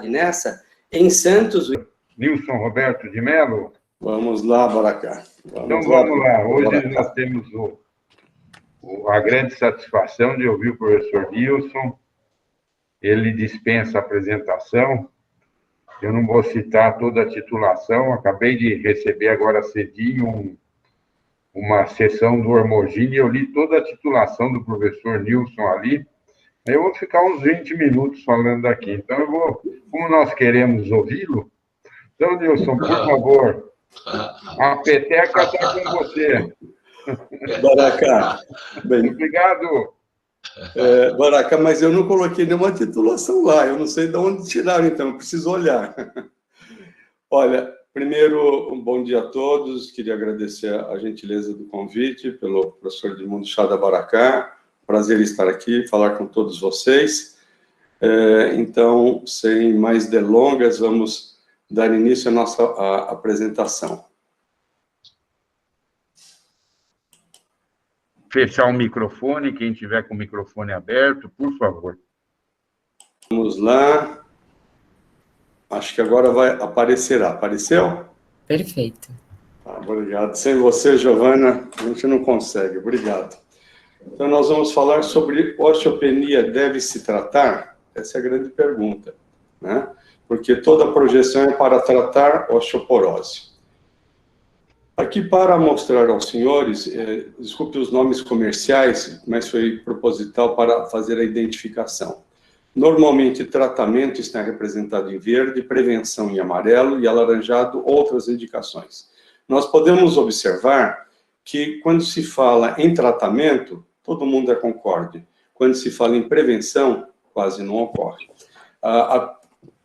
continuidade nessa. Em Santos... Nilson Roberto de Mello. Vamos lá, Baracá. Vamos lá. Hoje nós temos a grande satisfação de ouvir o professor Nilson. Ele dispensa a apresentação. Eu não vou citar toda a titulação. Acabei de receber agora cedinho uma sessão do Hormogine. Eu li toda a titulação do professor Nilson ali. Eu vou ficar uns 20 minutos falando aqui. Então, como nós queremos ouvi-lo, então, Nilson, por favor, a peteca está com você. Baracá. Bem, obrigado. Baracá, mas eu não coloquei nenhuma titulação lá. Eu não sei de onde tiraram, então, eu preciso olhar. Olha, primeiro, um bom dia a todos. Queria agradecer a gentileza do convite pelo professor Edmundo Chá da Baracá. Prazer estar aqui, falar com todos vocês. Então, sem mais delongas, vamos dar início à nossa apresentação. Fechar o microfone, quem tiver com o microfone aberto, por favor. Vamos lá. Acho que agora aparecerá. Apareceu? Perfeito. Obrigado. Sem você, Giovana, a gente não consegue. Obrigado. Então, nós vamos falar sobre osteopenia deve se tratar? Essa é a grande pergunta, né? Porque toda projeção é para tratar osteoporose. Aqui, para mostrar aos senhores, desculpe os nomes comerciais, mas foi proposital para fazer a identificação. Normalmente, tratamento está representado em verde, prevenção em amarelo e alaranjado, outras indicações. Nós podemos observar que, quando se fala em tratamento, todo mundo concorde. Quando se fala em prevenção, quase não ocorre.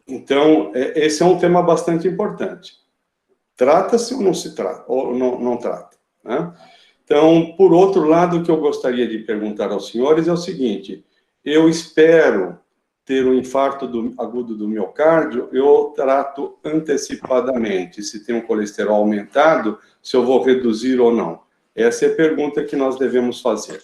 Então, esse é um tema bastante importante. Trata-se ou não se trata, ou não trata, né? Então, por outro lado, o que eu gostaria de perguntar aos senhores é o seguinte: eu espero ter um infarto agudo do miocárdio, eu trato antecipadamente. Se tem um colesterol aumentado, se eu vou reduzir ou não. Essa é a pergunta que nós devemos fazer.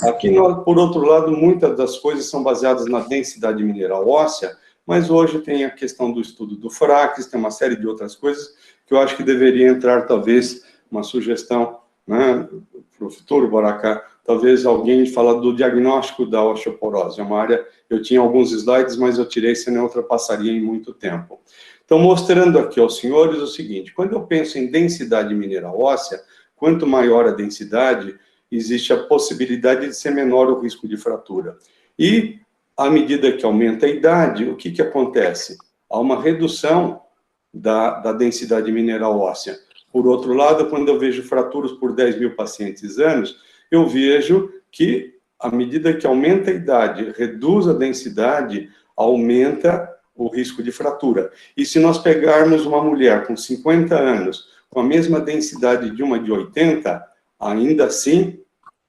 Aqui, por outro lado, muitas das coisas são baseadas na densidade mineral óssea, mas hoje tem a questão do estudo do FRAX, tem uma série de outras coisas que eu acho que deveria entrar, talvez, uma sugestão, né, para o futuro, Baracá, talvez alguém fala do diagnóstico da osteoporose. É uma área, eu tinha alguns slides, mas eu tirei, senão eu ultrapassaria em muito tempo. Então, mostrando aqui aos senhores o seguinte: quando eu penso em densidade mineral óssea, quanto maior a densidade, existe a possibilidade de ser menor o risco de fratura. E, à medida que aumenta a idade, o que acontece? Há uma redução da densidade mineral óssea. Por outro lado, quando eu vejo fraturas por 10 mil pacientes anos, eu vejo que, à medida que aumenta a idade, reduz a densidade, aumenta o risco de fratura. E se nós pegarmos uma mulher com 50 anos, com a mesma densidade de uma de 80, ainda assim,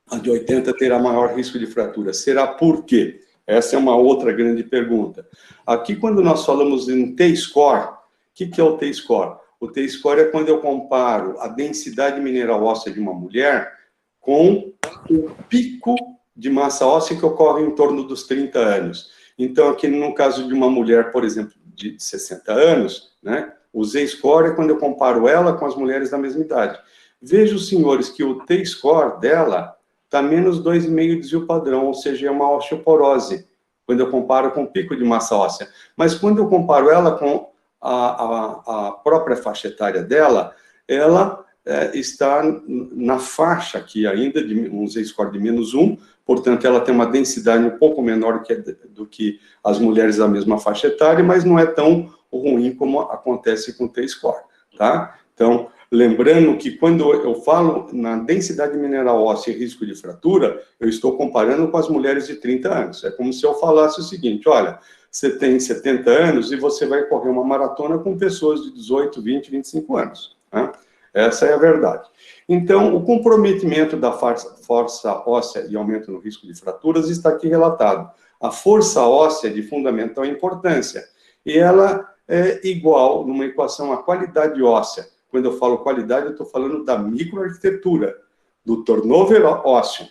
a de 80 terá maior risco de fratura. Será por quê? Essa é uma outra grande pergunta. Aqui, quando nós falamos em T-score, o que é o T-score? O T-score é quando eu comparo a densidade mineral óssea de uma mulher com o pico de massa óssea que ocorre em torno dos 30 anos. Então, aqui no caso de uma mulher, por exemplo, de 60 anos, né, o Z-score é quando eu comparo ela com as mulheres da mesma idade. Vejo, senhores, que o T-score dela está menos 2,5 desvio padrão, ou seja, é uma osteoporose, quando eu comparo com o pico de massa óssea. Mas quando eu comparo ela com a própria faixa etária dela, ela está na faixa aqui ainda, de um Z-score de -1, portanto, ela tem uma densidade um pouco menor do que as mulheres da mesma faixa etária, mas não é tão ruim como acontece com o T-score, tá? Então, lembrando que quando eu falo na densidade mineral óssea e risco de fratura, eu estou comparando com as mulheres de 30 anos. É como se eu falasse o seguinte: olha, você tem 70 anos e você vai correr uma maratona com pessoas de 18, 20, 25 anos, né? Essa é a verdade. Então, o comprometimento da força óssea e aumento no risco de fraturas está aqui relatado. A força óssea é de fundamental importância, e ela é igual, numa equação, à qualidade óssea. Quando eu falo qualidade, eu estou falando da microarquitetura, do turnover ósseo.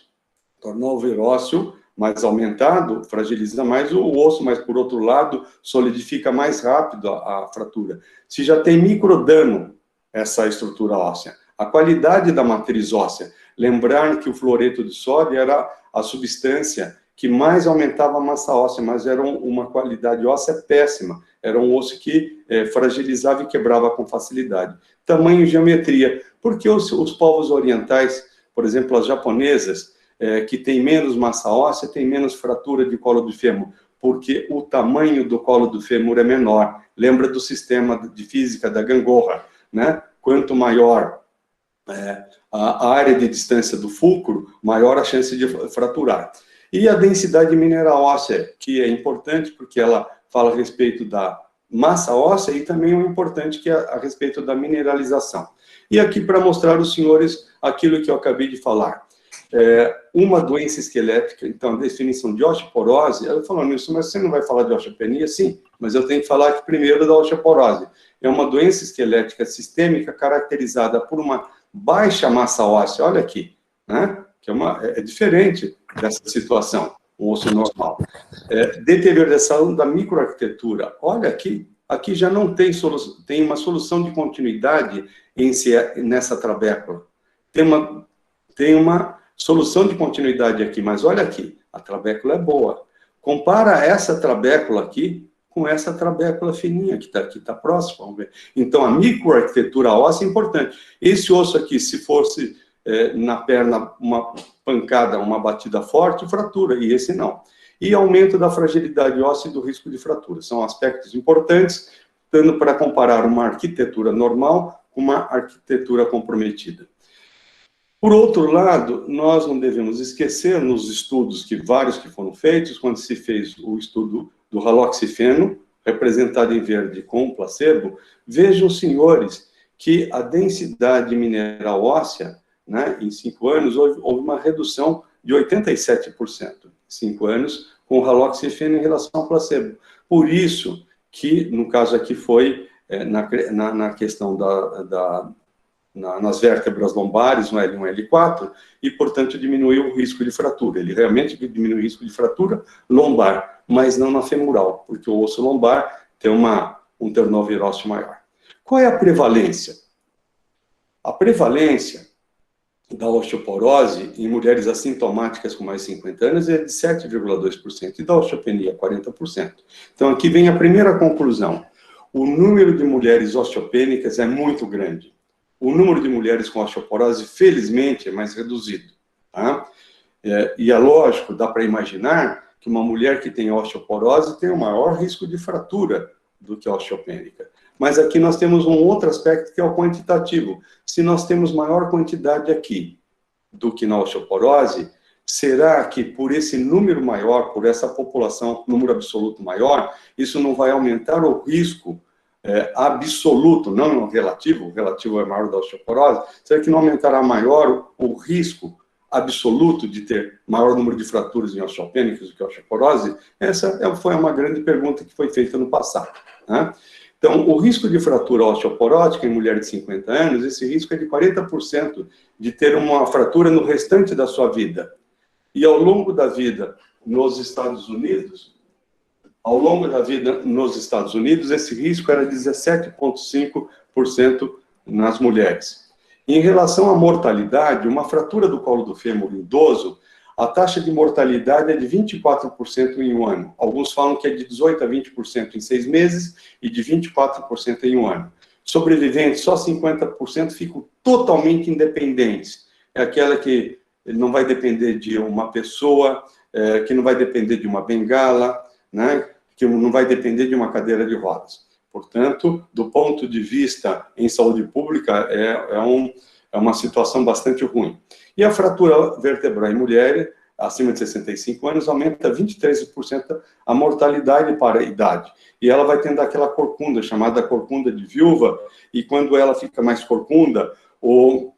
Turnover ósseo mais aumentado, fragiliza mais o osso, mas, por outro lado, solidifica mais rápido a fratura. Se já tem microdano essa estrutura óssea, a qualidade da matriz óssea, lembrar que o fluoreto de sódio era a substância que mais aumentava a massa óssea, mas era uma qualidade óssea péssima, era um osso que fragilizava e quebrava com facilidade. Tamanho e geometria, porque os povos orientais, por exemplo, as japonesas, que têm menos massa óssea, têm menos fratura de colo do fêmur, porque o tamanho do colo do fêmur é menor. Lembra do sistema de física da gangorra, né? Quanto maior a área de distância do fulcro, maior a chance de fraturar. E a densidade mineral óssea, que é importante porque ela fala a respeito da massa óssea e também é importante que é a respeito da mineralização. E aqui para mostrar aos senhores aquilo que eu acabei de falar. Uma doença esquelética, então, a definição de osteoporose, ela falando isso, mas você não vai falar de osteopenia? Sim, mas eu tenho que falar aqui primeiro da osteoporose. É uma doença esquelética sistêmica caracterizada por uma baixa massa óssea, olha aqui, né? Que é diferente dessa situação, um osso normal. Deterioração da microarquitetura, olha aqui, aqui já não tem solução, tem uma solução de continuidade nessa trabécula. Tem uma solução de continuidade aqui, mas olha aqui, a trabécula é boa. Compara essa trabécula aqui com essa trabécula fininha que está próxima, vamos ver. Então, a microarquitetura óssea é importante. Esse osso aqui, se fosse na perna uma pancada, uma batida forte, fratura, e esse não. E aumento da fragilidade óssea e do risco de fratura. São aspectos importantes, dando para comparar uma arquitetura normal com uma arquitetura comprometida. Por outro lado, nós não devemos esquecer, nos estudos vários que foram feitos, quando se fez o estudo do haloxifeno, representado em verde com o placebo, vejam, senhores, que a densidade mineral óssea, né, em 5 anos, houve uma redução de 87%, em 5 anos, com o haloxifeno em relação ao placebo. Por isso que, no caso aqui, foi na questão nas vértebras lombares, no L1 e L4, e, portanto, diminuiu o risco de fratura. Ele realmente diminui o risco de fratura lombar, mas não na femoral, porque o osso lombar tem um turnover ósseo maior. Qual é a prevalência? A prevalência da osteoporose em mulheres assintomáticas com mais de 50 anos é de 7,2%, e da osteopenia, 40%. Então, aqui vem a primeira conclusão. O número de mulheres osteopênicas é muito grande. O número de mulheres com osteoporose, felizmente, é mais reduzido. Tá? E é lógico, dá para imaginar que uma mulher que tem osteoporose tem um maior risco de fratura do que a osteopênica. Mas aqui nós temos um outro aspecto que é o quantitativo. Se nós temos maior quantidade aqui do que na osteoporose, será que por esse número maior, por essa população, número absoluto maior, isso não vai aumentar o risco absoluto, não relativo, o relativo é maior da osteoporose, será que não aumentará maior o risco absoluto de ter maior número de fraturas em osteopênicas do que a osteoporose? Essa foi uma grande pergunta que foi feita no passado, né? Então, o risco de fratura osteoporótica em mulher de 50 anos, esse risco é de 40% de ter uma fratura no restante da sua vida. E ao longo da vida nos Estados Unidos, esse risco era 17,5% nas mulheres. Em relação à mortalidade, uma fratura do colo do fêmur idoso, a taxa de mortalidade é de 24% em um ano. Alguns falam que é de 18% a 20% em 6 meses e de 24% em um ano. Sobreviventes, só 50% ficam totalmente independentes. É aquela que não vai depender de uma pessoa, que não vai depender de uma bengala, né? Que não vai depender de uma cadeira de rodas. Portanto, do ponto de vista em saúde pública, é uma situação bastante ruim. E a fratura vertebral em mulher acima de 65 anos aumenta 23% a mortalidade para a idade. E ela vai tendo aquela corcunda, chamada corcunda de viúva, e quando ela fica mais corcunda, o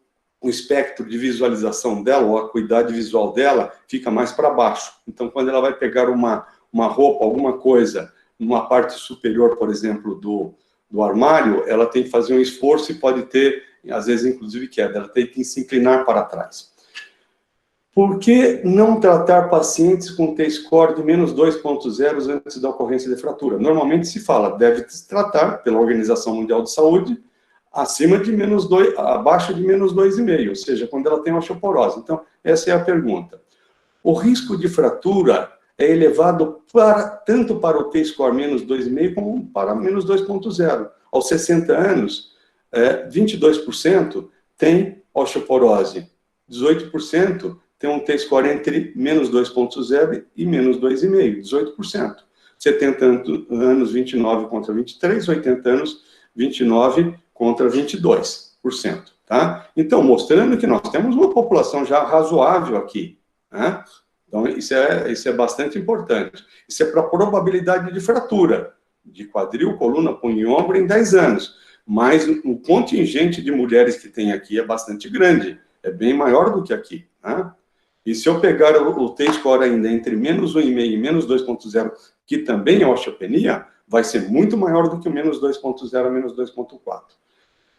espectro de visualização dela, ou a acuidade visual dela, fica mais para baixo. Então, quando ela vai pegar uma roupa, alguma coisa, numa parte superior, por exemplo, do armário, ela tem que fazer um esforço e pode ter, às vezes, inclusive, queda. Ela tem que se inclinar para trás. Por que não tratar pacientes com T-score de menos 2.0 antes da ocorrência de fratura? Normalmente se fala, deve se tratar, pela Organização Mundial de Saúde, acima de menos 2, abaixo de menos 2,5, ou seja, quando ela tem osteoporose. Então, essa é a pergunta. O risco de fratura é elevado tanto para o T-score menos 2,5 como para menos 2.0. Aos 60 anos, 22% tem osteoporose, 18% tem um T-score entre menos 2.0 e menos 2,5, 18%. 70 anos, 29 contra 23, 80 anos, 29 contra 22%, tá? Então, mostrando que nós temos uma população já razoável aqui, né? Então, isso é bastante importante. Isso é para a probabilidade de fratura, de quadril, coluna, punho e ombro em 10 anos. Mas o contingente de mulheres que tem aqui é bastante grande, é bem maior do que aqui, né? E se eu pegar o T-score ainda entre menos 1,5 e menos 2.0, que também é osteopenia, vai ser muito maior do que o menos 2.0 a menos 2.4.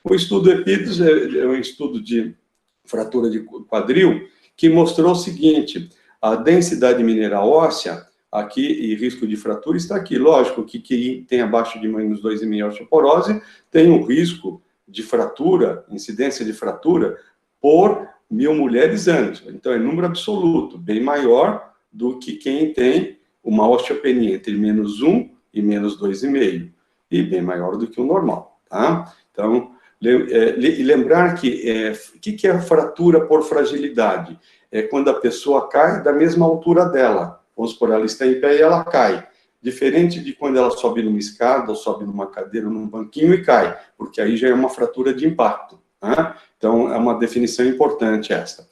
O estudo EPIDS é um estudo de fratura de quadril que mostrou o seguinte: a densidade mineral óssea aqui e risco de fratura está aqui. Lógico que quem tem abaixo de menos 2,5 osteoporose tem um risco de fratura, incidência de fratura, por 1.000 mulheres anos. Então, é número absoluto, bem maior do que quem tem uma osteopenia entre menos 1 e menos 2,5, e bem maior do que o normal, tá? Então, lembrar que é fratura por fragilidade? É quando a pessoa cai da mesma altura dela. Vamos supor, ela está em pé e ela cai. Diferente de quando ela sobe numa escada, ou sobe numa cadeira, num banquinho e cai, porque aí já é uma fratura de impacto, tá? Então, é uma definição importante esta.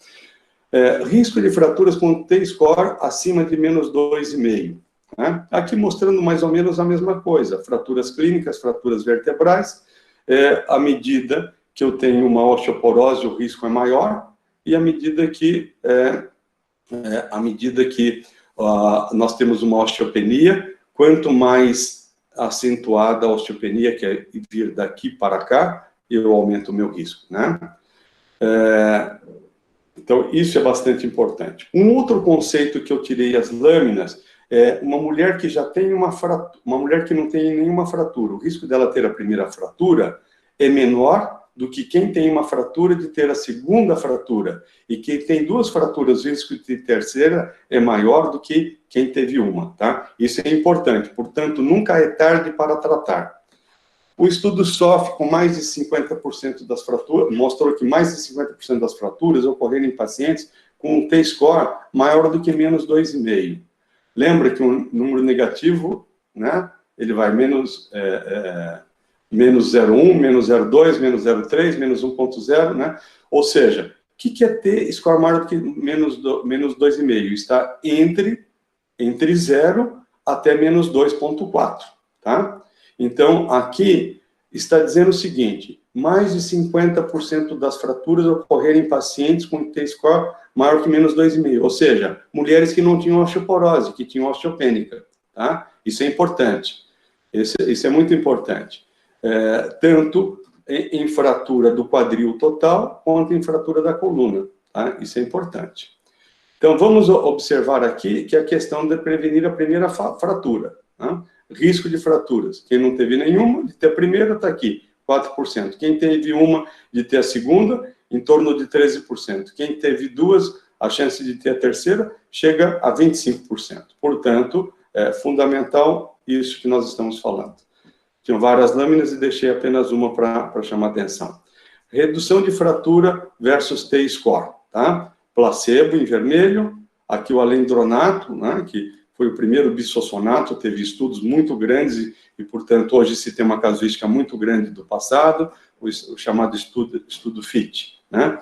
Risco de fraturas com T-score acima de menos 2,5. Né? Aqui mostrando mais ou menos a mesma coisa. Fraturas clínicas, fraturas vertebrais. À medida que eu tenho uma osteoporose, o risco é maior. E à medida que nós temos uma osteopenia, quanto mais acentuada a osteopenia, que é vir daqui para cá, eu aumento o meu risco, né? Então, isso é bastante importante. Um outro conceito que eu tirei as lâminas é uma mulher que já tem uma mulher que não tem nenhuma fratura. O risco dela ter a primeira fratura é menor do que quem tem uma fratura de ter a segunda fratura. E quem tem 2 fraturas, o risco de terceira é maior do que quem teve uma, tá? Isso é importante. Portanto, nunca é tarde para tratar. O estudo SOF, com mais de 50% das fraturas, mostrou que mais de 50% das fraturas ocorreram em pacientes com um T-score maior do que menos 2,5. Lembra que um número negativo, né, ele vai menos 0,1, menos 0,2, menos 0,3, menos 1,0, né? Ou seja, o que é T-score maior do que menos 2,5? Está entre 0 até menos 2,4, tá? Então, aqui está dizendo o seguinte: mais de 50% das fraturas ocorreram em pacientes com T-score maior que menos 2,5, ou seja, mulheres que não tinham osteoporose, que tinham osteopênica, tá? Isso é importante, isso é muito importante, tanto em fratura do quadril total, quanto em fratura da coluna, tá? Isso é importante. Então, vamos observar aqui que a questão de prevenir a primeira fratura, tá? Risco de fraturas. Quem não teve nenhuma, de ter a primeira, está aqui, 4%. Quem teve uma, de ter a segunda, em torno de 13%. Quem teve 2, a chance de ter a terceira chega a 25%. Portanto, é fundamental isso que nós estamos falando. Tinham várias lâminas e deixei apenas uma para chamar atenção. Redução de fratura versus T-score, tá? Placebo em vermelho, aqui o alendronato, né, que foi o primeiro bisfosfonato, teve estudos muito grandes e, portanto, hoje se tem uma casuística muito grande do passado, o chamado estudo FIT, né?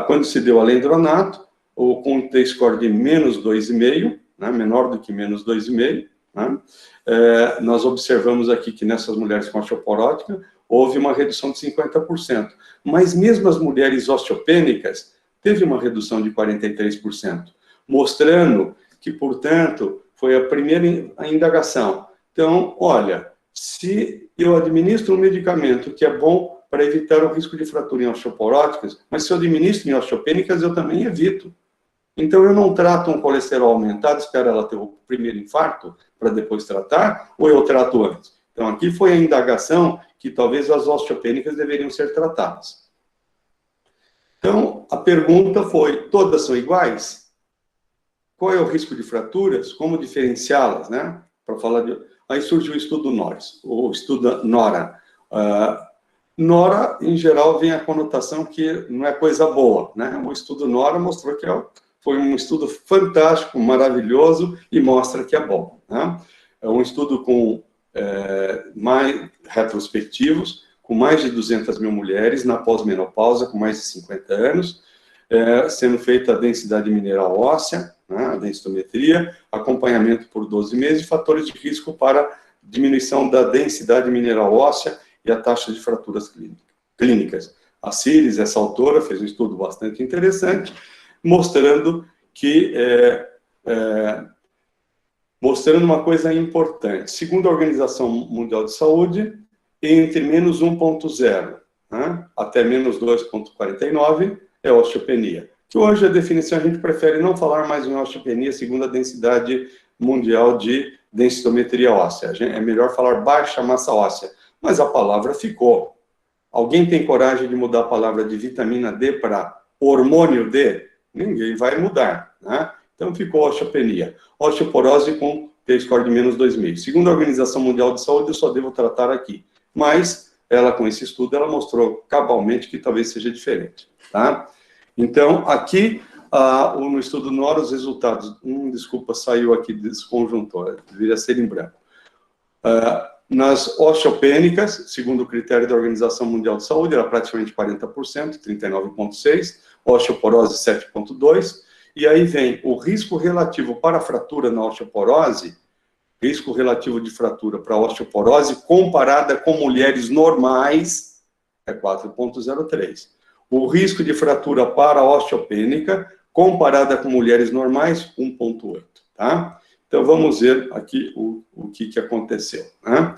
Quando se deu alendronato, com um T-score de menos 2,5, né, menor do que menos 2,5, né, nós observamos aqui que nessas mulheres com osteoporótica houve uma redução de 50%. Mas mesmo as mulheres osteopênicas teve uma redução de 43%, mostrando que, portanto, foi a primeira indagação. Então, olha, se eu administro um medicamento que é bom para evitar o risco de fratura em osteoporóticas, mas se eu administro em osteopênicas, eu também evito. Então, eu não trato um colesterol aumentado, espero ela ter o primeiro infarto, para depois tratar, ou eu trato antes? Então, aqui foi a indagação que talvez as osteopênicas deveriam ser tratadas. Então, a pergunta foi, todas são iguais? Qual é o risco de fraturas? Como diferenciá-las, né? Para falar de... Aí surgiu o estudo NORIS, o estudo NORA. NORA, em geral, vem a conotação que não é coisa boa, né? O estudo NORA mostrou que foi um estudo fantástico, maravilhoso, e mostra que é bom, né? É um estudo com mais retrospectivos, com mais de 200 mil mulheres na pós-menopausa, com mais de 50 anos, sendo feita a densidade mineral óssea, né, a densitometria, acompanhamento por 12 meses, e fatores de risco para diminuição da densidade mineral óssea e a taxa de fraturas clínicas. A Ciris, essa autora, fez um estudo bastante interessante, mostrando que mostrando uma coisa importante. Segundo a Organização Mundial de Saúde, entre menos 1,0, né, até menos 2,49 é osteopenia. Que hoje a definição a gente prefere não falar mais em osteopenia segundo a densidade mundial de densitometria óssea. É melhor falar baixa massa óssea, mas a palavra ficou. Alguém tem coragem de mudar a palavra de vitamina D para hormônio D? Ninguém vai mudar, né? Então ficou osteopenia. Osteoporose com T-score de menos 2,5. Segundo a Organização Mundial de Saúde, eu só devo tratar aqui. Mas ela, com esse estudo, ela mostrou cabalmente que talvez seja diferente, tá? Então, aqui, no estudo NORA, os resultados... desculpa, saiu aqui desconjuntor, deveria ser em branco. Nas osteopênicas, segundo o critério da Organização Mundial de Saúde, era praticamente 40%, 39,6%, osteoporose 7,2%, e aí vem o risco relativo para a fratura na osteoporose, risco relativo de fratura para a osteoporose, comparada com mulheres normais, é 4,03%. O risco de fratura para a osteopênica, comparada com mulheres normais, 1,8%, tá? Então, vamos ver aqui o que aconteceu, né?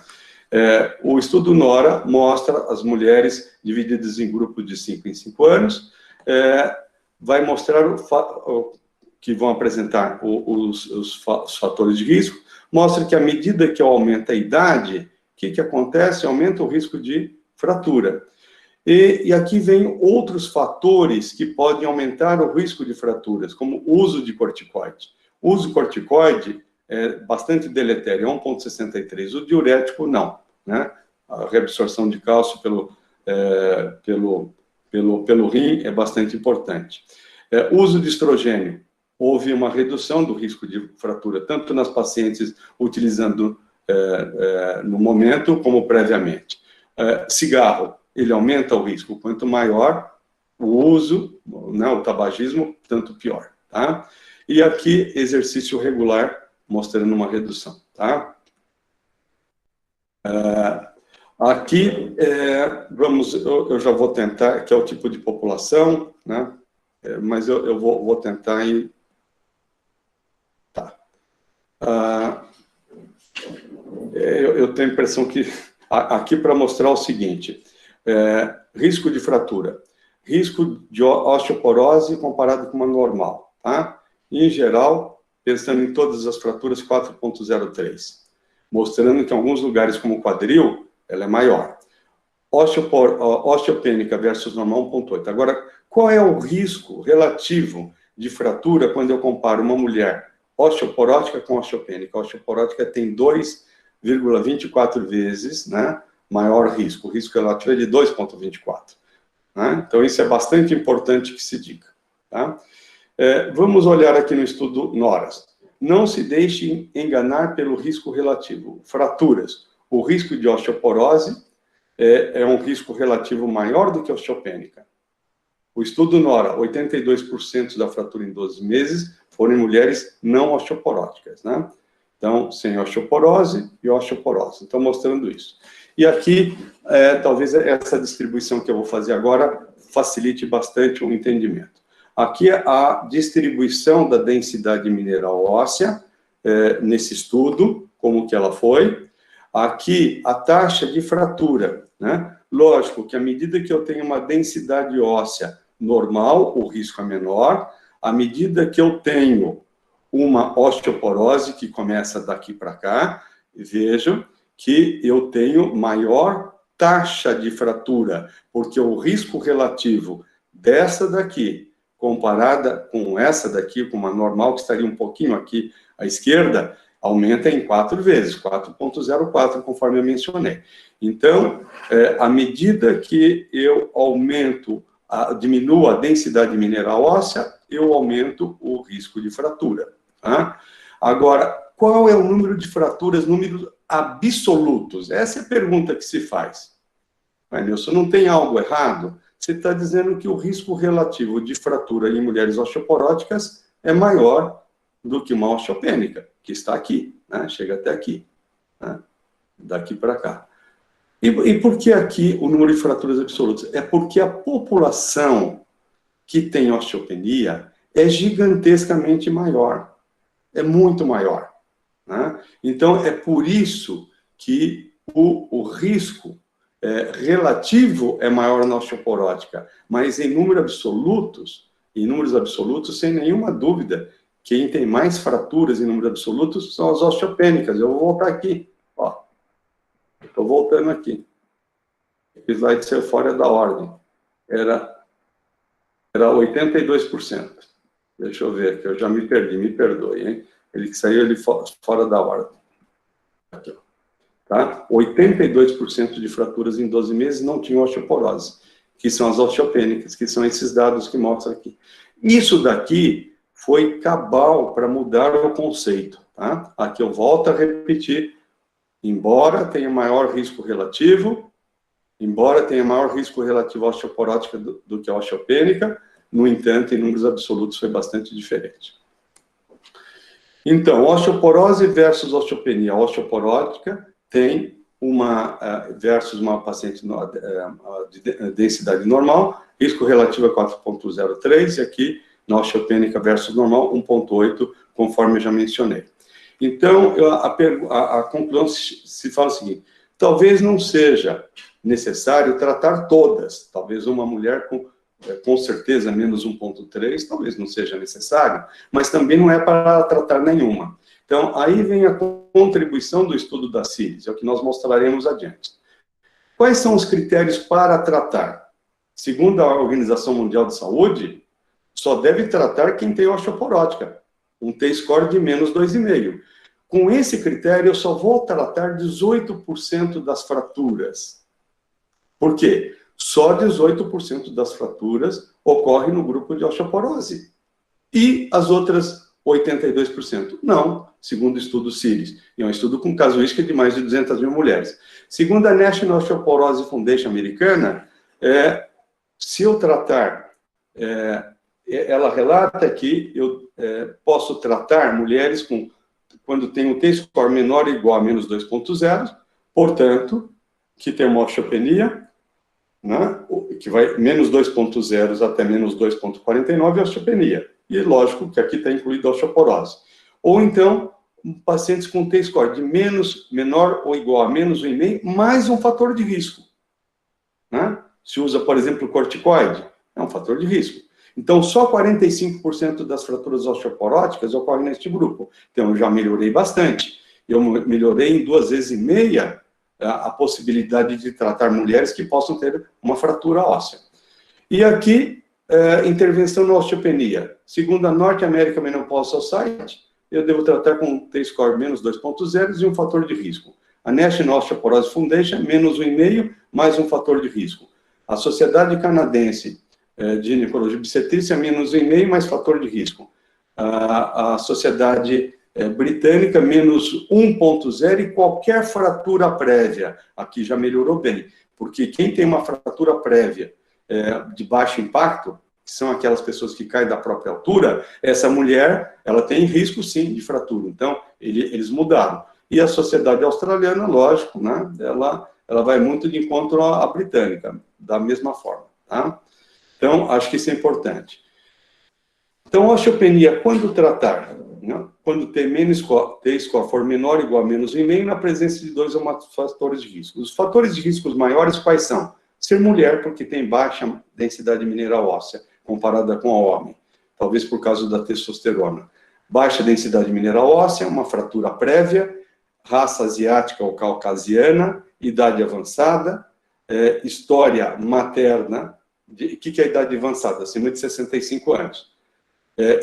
O estudo NORA mostra as mulheres divididas em grupos de 5 em 5 anos, vai mostrar que vão apresentar os fatores de risco, mostra que à medida que aumenta a idade, o que acontece? Aumenta o risco de fratura. E aqui vem outros fatores que podem aumentar o risco de fraturas, como o uso de corticoide. O uso de corticoide é bastante deletério, é 1,63. O diurético, não, né? A reabsorção de cálcio pelo rim é bastante importante. Uso de estrogênio. Houve uma redução do risco de fratura, tanto nas pacientes utilizando no momento, como previamente. Cigarro, ele aumenta o risco. Quanto maior o uso, né, o tabagismo, tanto pior, tá? E aqui, exercício regular, mostrando uma redução, tá? Aqui, eu já vou tentar, que é o tipo de população, né? Mas eu vou tentar em... Tá. Eu tenho a impressão que... Aqui para mostrar o seguinte, risco de fratura, risco de osteoporose comparado com uma normal, tá? Em geral, pensando em todas as fraturas, 4,03, mostrando que em alguns lugares, como o quadril, ela é maior. Osteopênica versus normal, 1,8. Agora, qual é o risco relativo de fratura quando eu comparo uma mulher osteoporótica com osteopênica? A osteoporótica tem 2,24 vezes, né, maior risco. O risco relativo é de 2,24. Né? Então, isso é bastante importante que se diga. Tá? Vamos olhar aqui no estudo NORAS. Não se deixe enganar pelo risco relativo. Fraturas. O risco de osteoporose é um risco relativo maior do que a osteopênica. O estudo NORA, 82% da fratura em 12 meses foram em mulheres não osteoporóticas, né? Então, sem osteoporose e osteoporose. Então, mostrando isso. E aqui, talvez essa distribuição que eu vou fazer agora facilite bastante o entendimento. Aqui é a distribuição da densidade mineral óssea nesse estudo, como que ela foi. Aqui, a taxa de fratura, né? Lógico que à medida que eu tenho uma densidade óssea normal, o risco é menor. à medida que eu tenho uma osteoporose que começa daqui para cá, vejam que eu tenho maior taxa de fratura, porque o risco relativo dessa daqui, comparada com essa daqui, com uma normal que estaria um pouquinho aqui à esquerda, aumenta em 4 vezes, 4,04, conforme eu mencionei. Então, à medida que eu diminuo a densidade mineral óssea, eu aumento o risco de fratura. Tá? Agora, qual é o número de fraturas, números absolutos? Essa é a pergunta que se faz. Mas, Nilson, não tem algo errado? Você está dizendo que o risco relativo de fratura em mulheres osteoporóticas é maior do que uma osteopênica, que está aqui, né? Chega até aqui, né? Daqui para cá. E por que aqui o número de fraturas absolutas? É porque a população que tem osteopenia é gigantescamente maior, é muito maior, né? Então, é por isso que o risco relativo é maior na osteoporótica, mas em números absolutos, sem nenhuma dúvida, quem tem mais fraturas em números absolutos são as osteopênicas. Eu vou voltar aqui, ó. Estou voltando aqui. O slide saiu fora da ordem. Era 82%. Deixa eu ver aqui, eu já me perdi, me perdoe, hein? Ele saiu fora da ordem. Aqui, ó. Tá? 82% de fraturas em 12 meses não tinham osteoporose, que são as osteopênicas, que são esses dados que mostram aqui. Isso daqui foi cabal para mudar o conceito. Tá? Aqui eu volto a repetir. Embora tenha maior risco relativo à osteoporótica do que a osteopênica, no entanto, em números absolutos foi bastante diferente. Então, osteoporose versus osteopenia. A osteoporótica tem versus uma paciente de densidade normal, risco relativo é 4,03, e aqui, na osteopênica versus normal, 1,8, conforme eu já mencionei. Então, a conclusão se fala o seguinte: talvez não seja necessário tratar todas, talvez uma mulher com certeza menos 1,3, talvez não seja necessário, mas também não é para tratar nenhuma. Então, aí vem a contribuição do estudo da CIRES, é o que nós mostraremos adiante. Quais são os critérios para tratar? Segundo a Organização Mundial de Saúde, só deve tratar quem tem osteoporótica, um T-score de menos 2,5. Com esse critério, eu só vou tratar 18% das fraturas. Por quê? Só 18% das fraturas ocorrem no grupo de osteoporose. E as outras 82%? Não, segundo o estudo CIRES. É um estudo com casuística de mais de 200 mil mulheres. Segundo a National Osteoporosis Foundation americana, se eu tratar, ela relata que eu posso tratar mulheres quando tem um T-score menor ou igual a menos 2,0, portanto, que tem uma osteopenia, né, que vai menos 2,0 até menos 2,49 é osteopenia. E lógico que aqui está incluída a osteoporose. Ou então, pacientes com T-score de menor ou igual a menos 1,5, mais um fator de risco. Né? Se usa, por exemplo, corticoide, é um fator de risco. Então, só 45% das fraturas osteoporóticas ocorrem neste grupo. Então, eu já melhorei bastante. Eu melhorei em 2,5 vezes a possibilidade de tratar mulheres que possam ter uma fratura óssea. E aqui, intervenção na osteopenia. Segundo a North American Menopause Society, eu devo tratar com T-score menos 2,0 e um fator de risco. A National Osteoporosis Foundation, menos 1,5, mais um fator de risco. A Sociedade Canadense de Ginecologia e Obstetrícia, menos 1,5, mais fator de risco. A Sociedade Britânica, menos 1,0 e qualquer fratura prévia. Aqui já melhorou bem, porque quem tem uma fratura prévia de baixo impacto, que são aquelas pessoas que caem da própria altura, essa mulher, ela tem risco, sim, de fratura. Então, eles mudaram. E a Sociedade Australiana, lógico, né, ela vai muito de encontro à britânica, da mesma forma, tá? Então, acho que isso é importante. Então, a osteopenia, quando tratar? Né? Quando T-score for menor ou igual a menos 1,5, na presença de 2 ou mais fatores de risco. Os fatores de riscos maiores, quais são? Ser mulher, porque tem baixa densidade mineral óssea, comparada com o homem. talvez por causa da testosterona. Baixa densidade mineral óssea, uma fratura prévia, raça asiática ou caucasiana, idade avançada, história materna. O que é a idade avançada? Acima de 65 anos.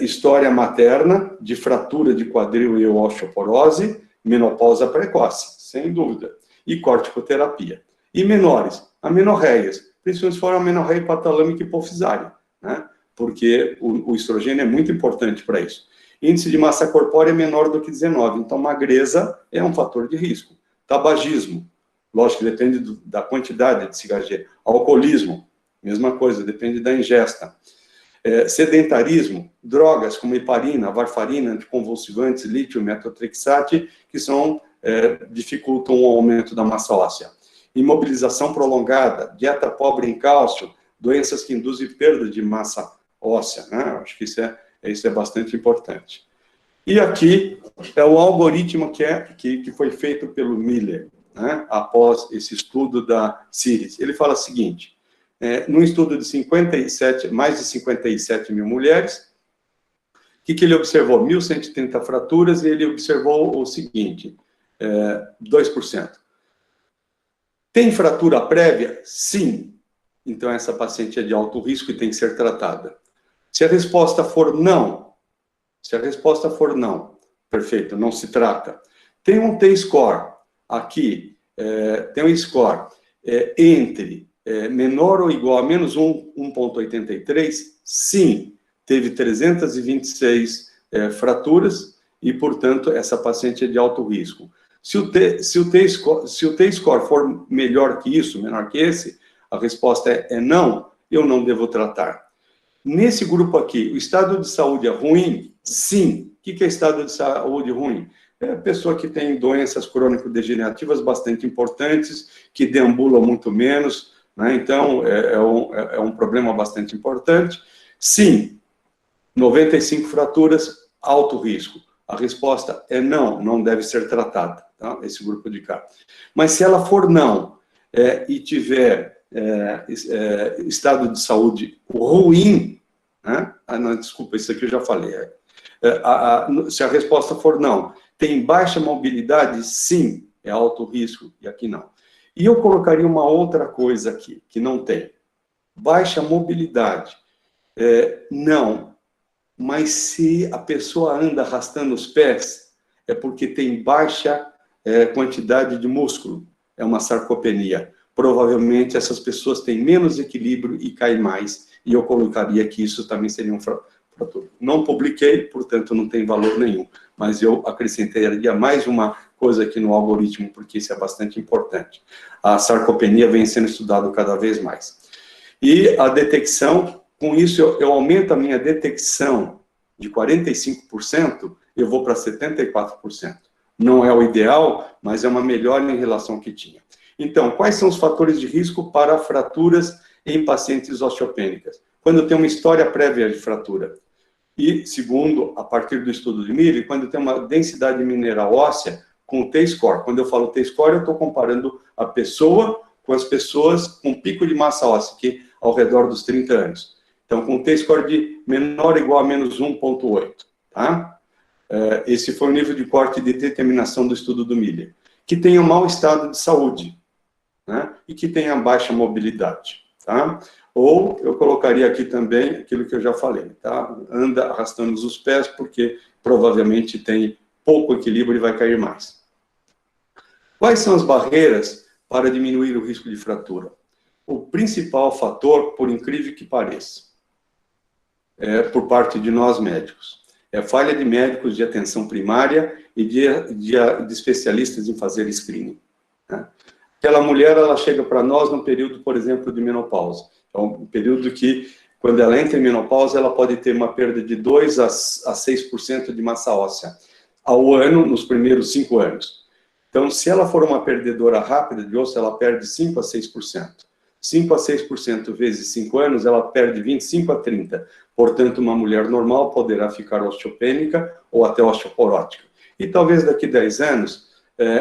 História materna de fratura de quadril e osteoporose, menopausa precoce, sem dúvida, e corticoterapia. E menores, amenorreias, principalmente se for a amenorreia hipotalâmica hipofisária, né? Porque o estrogênio é muito importante para isso. Índice de massa corpórea é menor do que 19, então magreza é um fator de risco. Tabagismo, lógico que depende da quantidade de cigarro. Alcoolismo, mesma coisa, depende da ingesta. Sedentarismo, drogas como heparina, varfarina, anticonvulsivantes, lítio, metotrexate, que dificultam o aumento da massa óssea. Imobilização prolongada, dieta pobre em cálcio, doenças que induzem perda de massa óssea, né? Acho que isso é bastante importante. E aqui é o algoritmo que foi feito pelo Miller, né? Após esse estudo da CIRIS. Ele fala o seguinte: num estudo de mais de 57 mil mulheres, o que ele observou? 1.130 fraturas, e ele observou o seguinte, 2%. Tem fratura prévia? Sim. Então, essa paciente é de alto risco e tem que ser tratada. Se a resposta for não, perfeito, não se trata. Tem um T-score aqui, tem um score entre menor ou igual a menos 1,83, sim, teve 326 fraturas e, portanto, essa paciente é de alto risco. Se o T-score for melhor que isso, menor que esse, a resposta é não, eu não devo tratar. Nesse grupo aqui, o estado de saúde é ruim? Sim. O que é estado de saúde ruim? É a pessoa que tem doenças crônico-degenerativas bastante importantes, que deambulam muito menos, né? Então, é um problema bastante importante. Sim, 95 fraturas, alto risco. A resposta é não, não deve ser tratada, tá? Esse grupo de cá. Mas se ela for não, e tiver estado de saúde ruim, né? Não, desculpa, isso aqui eu já falei. Se a resposta for não, tem baixa mobilidade? Sim, é alto risco, e aqui não. E eu colocaria uma outra coisa aqui, que não tem. Baixa mobilidade. Não. Mas se a pessoa anda arrastando os pés, é porque tem baixa quantidade de músculo. É uma sarcopenia. Provavelmente essas pessoas têm menos equilíbrio e caem mais. E eu colocaria que isso também seria um fator. Não publiquei, portanto não tem valor nenhum. Mas eu acrescentaria mais uma coisa aqui no algoritmo, porque isso é bastante importante. A sarcopenia vem sendo estudado cada vez mais. E a detecção, com isso eu aumento a minha detecção de 45%, eu vou para 74%. Não é o ideal, mas é uma melhora em relação ao que tinha. Então, quais são os fatores de risco para fraturas em pacientes osteopênicas? Quando tem uma história prévia de fratura. E, segundo, a partir do estudo de Miller, quando tem uma densidade mineral óssea com o T-score. Quando eu falo T-score, eu estou comparando a pessoa com as pessoas com pico de massa óssea, que ao redor dos 30 anos. Então, com T-score de menor ou igual a menos 1,8, tá? Esse foi o nível de corte de determinação do estudo do Miller. Que tenha um mau estado de saúde, né? E que tenha baixa mobilidade, tá? Ou eu colocaria aqui também aquilo que eu já falei, tá? Anda arrastando os pés porque provavelmente tem pouco equilíbrio e vai cair mais. Quais são as barreiras para diminuir o risco de fratura? O principal fator, por incrível que pareça, por parte de nós médicos, é a falha de médicos de atenção primária e de especialistas em fazer screening, né? Aquela mulher, ela chega para nós no período, por exemplo, de menopausa. É um período que, quando ela entra em menopausa, ela pode ter uma perda de 2% a 6% de massa óssea ao ano, nos primeiros 5 anos. Então, se ela for uma perdedora rápida de osso, ela perde 5% a 6%. 5% a 6% vezes 5 anos, ela perde 25% a 30%. Portanto, uma mulher normal poderá ficar osteopênica ou até osteoporótica. E talvez daqui a 10 anos,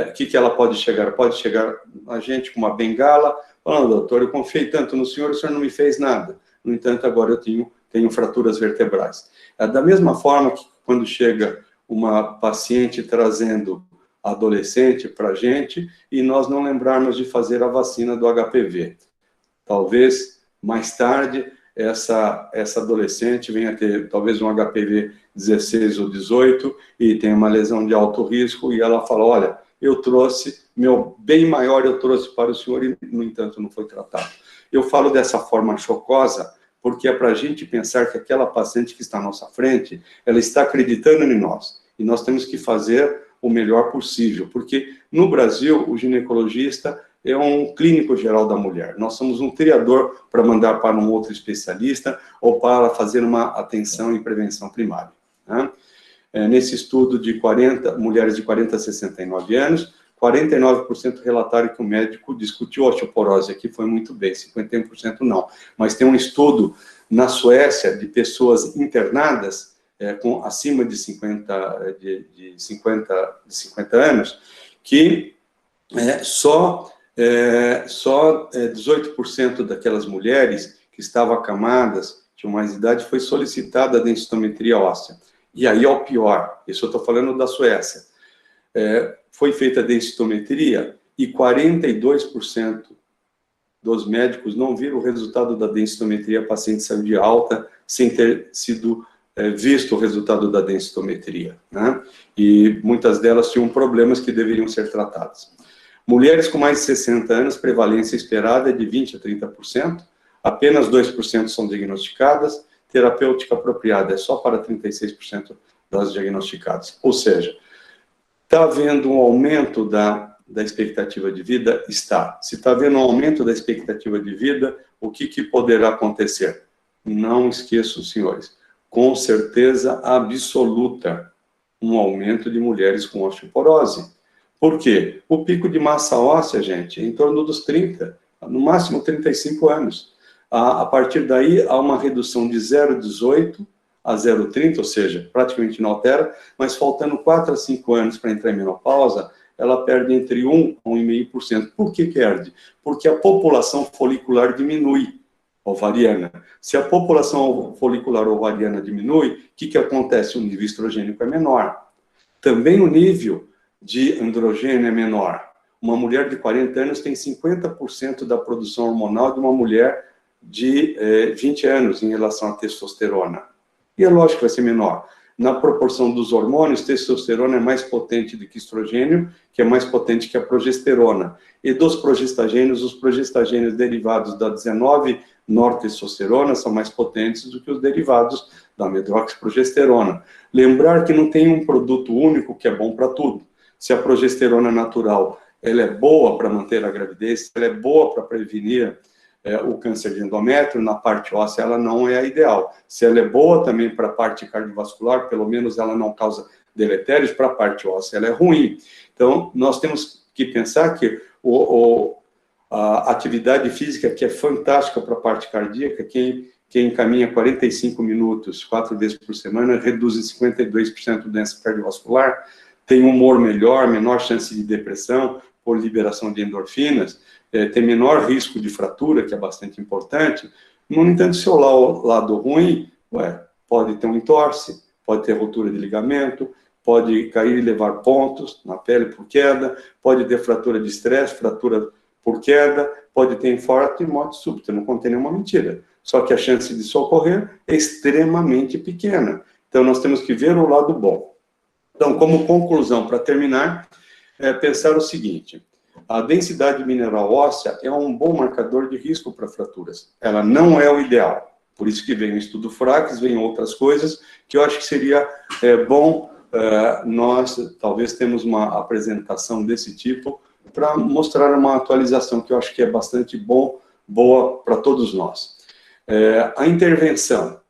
o que ela pode chegar? Pode chegar a gente com uma bengala, falando, doutor, eu confiei tanto no senhor, o senhor não me fez nada. No entanto, agora eu tenho tenho fraturas vertebrais. Da mesma forma que quando chega uma paciente trazendo adolescente para a gente e nós não lembrarmos de fazer a vacina do HPV. Talvez, mais tarde, essa adolescente venha ter talvez um HPV 16 ou 18 e tem uma lesão de alto risco e ela fala, olha, eu trouxe, meu bem maior eu trouxe para o senhor e, no entanto, não foi tratado. Eu falo dessa forma chocosa porque é para a gente pensar que aquela paciente que está à nossa frente, ela está acreditando em nós. E nós temos que fazer o melhor possível, porque no Brasil, o ginecologista é um clínico geral da mulher. Nós somos um triador para mandar para um outro especialista ou para fazer uma atenção e prevenção primária. Né? Nesse estudo de mulheres de 40 a 69 anos, 49% relataram que o médico discutiu osteoporose. Aqui foi muito bem, 51% não. Mas tem um estudo na Suécia de pessoas internadas com acima de 50 anos, que só 18% daquelas mulheres que estavam acamadas, tinham mais idade, foi solicitada a densitometria óssea. E aí é o pior, isso eu estou falando da Suécia. Foi feita a densitometria e 42% dos médicos não viram o resultado da densitometria, a paciente saiu de alta sem ter sido visto o resultado da densitometria, né? E muitas delas tinham problemas que deveriam ser tratados. Mulheres com mais de 60 anos, prevalência esperada é de 20% a 30%, apenas 2% são diagnosticadas, terapêutica apropriada é só para 36% das diagnosticadas. Ou seja, está havendo um aumento da expectativa de vida? Está. Se está havendo um aumento da expectativa de vida, o que poderá acontecer? Não esqueçam, senhores, com certeza absoluta, um aumento de mulheres com osteoporose. Por quê? O pico de massa óssea, gente, é em torno dos 30, no máximo 35 anos. A partir daí, há uma redução de 0,18 a 0,30, ou seja, praticamente não altera, mas faltando 4 a 5 anos para entrar em menopausa, ela perde entre 1 a 1,5%. Por que perde? Porque a população folicular diminui, ovariana. Se a população folicular ovariana diminui, o que acontece? O nível estrogênico é menor. Também o nível de androgênio é menor. Uma mulher de 40 anos tem 50% da produção hormonal de uma mulher de 20 anos em relação à testosterona. E é lógico que vai ser menor. Na proporção dos hormônios, testosterona é mais potente do que estrogênio, que é mais potente que a progesterona. E dos progestagênios, os progestagênios derivados da 19-nortestosterona são mais potentes do que os derivados da medroxiprogesterona. Lembrar que não tem um produto único que é bom para tudo. Se a progesterona natural ela é boa para manter a gravidez, ela é boa para prevenir o câncer de endométrio, na parte óssea ela não é a ideal. Se ela é boa também para a parte cardiovascular, pelo menos ela não causa deletérios, para a parte óssea ela é ruim. Então, nós temos que pensar que a atividade física, que é fantástica para a parte cardíaca, quem caminha 45 minutos, 4 vezes por semana, reduz em 52% a doença cardiovascular, tem humor melhor, menor chance de depressão, por liberação de endorfinas, tem menor risco de fratura, que é bastante importante. No entanto, se olhar o lado ruim, pode ter um entorse, pode ter ruptura de ligamento, pode cair e levar pontos na pele por queda, pode ter fratura de estresse, fratura por queda, pode ter infarto e morte súbita, não contém nenhuma mentira. Só que a chance disso ocorrer é extremamente pequena. Então, nós temos que ver o lado bom. Então, como conclusão, para terminar, pensar o seguinte: a densidade mineral óssea é um bom marcador de risco para fraturas. Ela não é o ideal. Por isso que vem o estudo FRAX, vem outras coisas, que eu acho que seria bom nós, talvez, temos uma apresentação desse tipo para mostrar uma atualização que eu acho que é bastante boa para todos nós. A intervenção.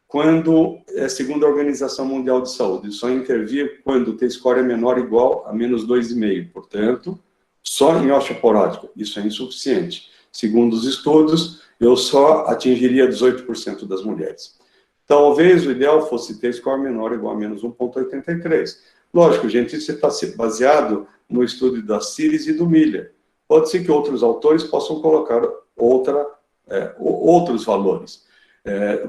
Quando, segundo a Organização Mundial de Saúde, só intervir quando o T-score é menor ou igual a menos 2,5. Portanto, só em osteoporótico. Isso é insuficiente. Segundo os estudos, eu só atingiria 18% das mulheres. Talvez o ideal fosse T-score menor ou igual a menos 1,83. Lógico, gente, isso está baseado no estudo da Series e do Miller. Pode ser que outros autores possam colocar outros valores.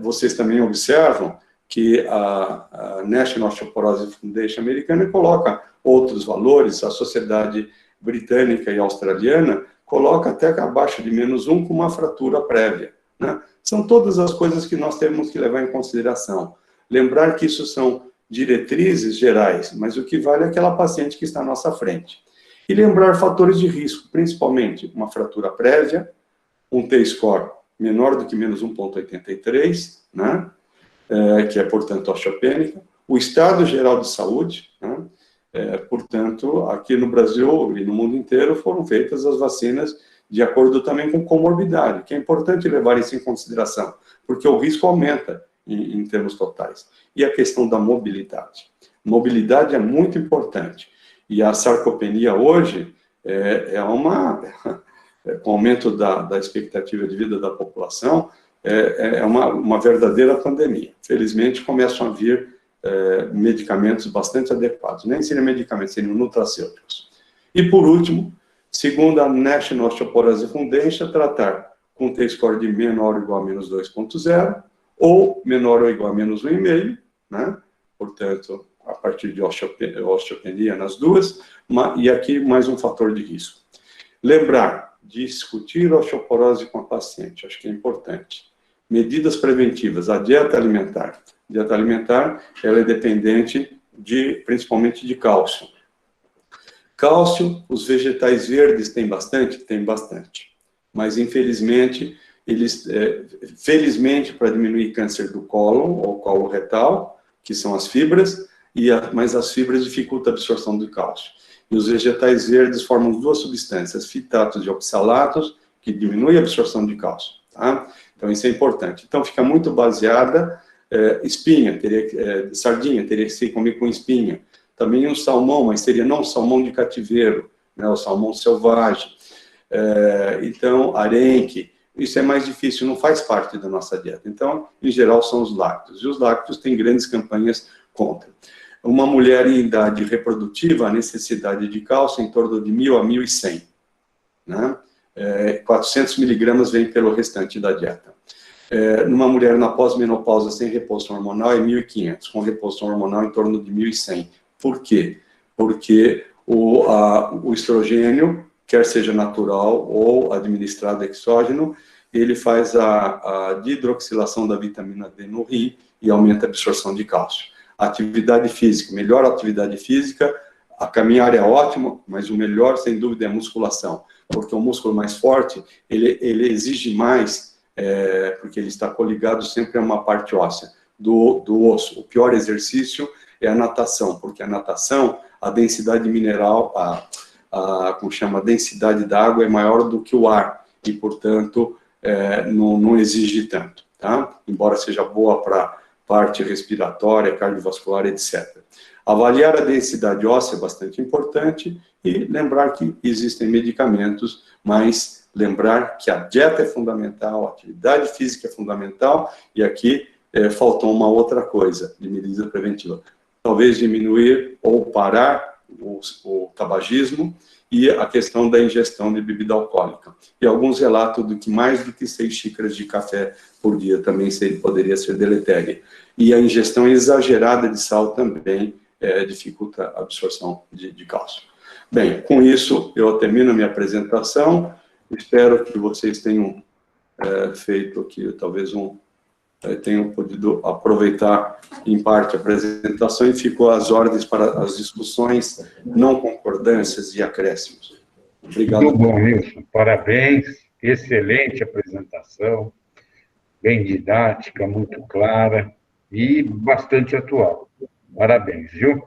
Vocês também observam que a National Osteoporosis Foundation americana coloca outros valores, a Sociedade Britânica e Australiana coloca até abaixo de -1 com uma fratura prévia, né? São todas as coisas que nós temos que levar em consideração. Lembrar que isso são diretrizes gerais, mas o que vale é aquela paciente que está à nossa frente. E lembrar fatores de risco, principalmente uma fratura prévia, um T-score menor do que -1,83, né? Que é, portanto, osteopênica, o estado geral de saúde, né? Portanto, aqui no Brasil e no mundo inteiro foram feitas as vacinas de acordo também com comorbidade, que é importante levar isso em consideração, porque o risco aumenta em termos totais. E a questão da mobilidade. Mobilidade é muito importante. E a sarcopenia hoje com o aumento da expectativa de vida da população, é uma verdadeira pandemia. Felizmente, começam a vir medicamentos bastante adequados. Nem seriam medicamentos, seriam nutracêuticos. E, por último, segundo a National Osteoporosis Foundation, tratar com T-score de menor ou igual a -2,0 ou menor ou igual a -1,5, né? Portanto, a partir de osteopenia nas duas, e aqui mais um fator de risco. Lembrar, discutir osteoporose com a paciente, acho que é importante. Medidas preventivas, a dieta alimentar. A dieta alimentar, ela é dependente principalmente de cálcio. Cálcio, os vegetais verdes têm bastante? Tem bastante. Mas, infelizmente, felizmente, para diminuir câncer do cólon ou colo retal, que são as fibras, mas as fibras dificultam a absorção do cálcio. E os vegetais verdes formam duas substâncias, fitatos e oxalatos, que diminuem a absorção de cálcio. Tá? Então, isso é importante. Então, fica muito baseada, sardinha, teria que ser comer com espinha. Também um salmão, mas seria não salmão de cativeiro, né, o salmão selvagem. Então, arenque, isso é mais difícil, não faz parte da nossa dieta. Então, em geral, são os lácteos. E os lácteos têm grandes campanhas contra. Uma mulher em idade reprodutiva, a necessidade de cálcio em torno de 1.000 a 1.100. Né? 400 miligramas vem pelo restante da dieta. Numa mulher na pós-menopausa sem reposição hormonal é 1.500, com reposição hormonal em torno de 1.100. Por quê? Porque o estrogênio, quer seja natural ou administrado exógeno, ele faz a dihidroxilação da vitamina D no rim e aumenta a absorção de cálcio. Atividade física, melhor atividade física, a caminhar é ótimo, mas o melhor, sem dúvida, é a musculação, porque o músculo mais forte, ele exige mais, porque ele está coligado sempre a uma parte óssea do osso. O pior exercício é a natação, porque a natação, a densidade mineral, como chama, a densidade da água é maior do que o ar, e, portanto, não exige tanto, tá? Embora seja boa para parte respiratória, cardiovascular, etc. Avaliar a densidade óssea é bastante importante e lembrar que existem medicamentos, mas lembrar que a dieta é fundamental, a atividade física é fundamental, e aqui faltou uma outra coisa de medida preventiva. Talvez diminuir ou parar o tabagismo e a questão da ingestão de bebida alcoólica. E alguns relatos de que mais do que 6 xícaras de café por dia também poderia ser deletéria. E a ingestão exagerada de sal também dificulta a absorção de cálcio. Bem, com isso eu termino a minha apresentação. Espero que vocês tenham feito aqui, talvez tenham podido aproveitar em parte a apresentação e ficou às ordens para as discussões, não concordâncias e acréscimos. Obrigado. Muito bom, Wilson. Parabéns. Excelente apresentação, bem didática, muito clara e bastante atual. Parabéns, viu?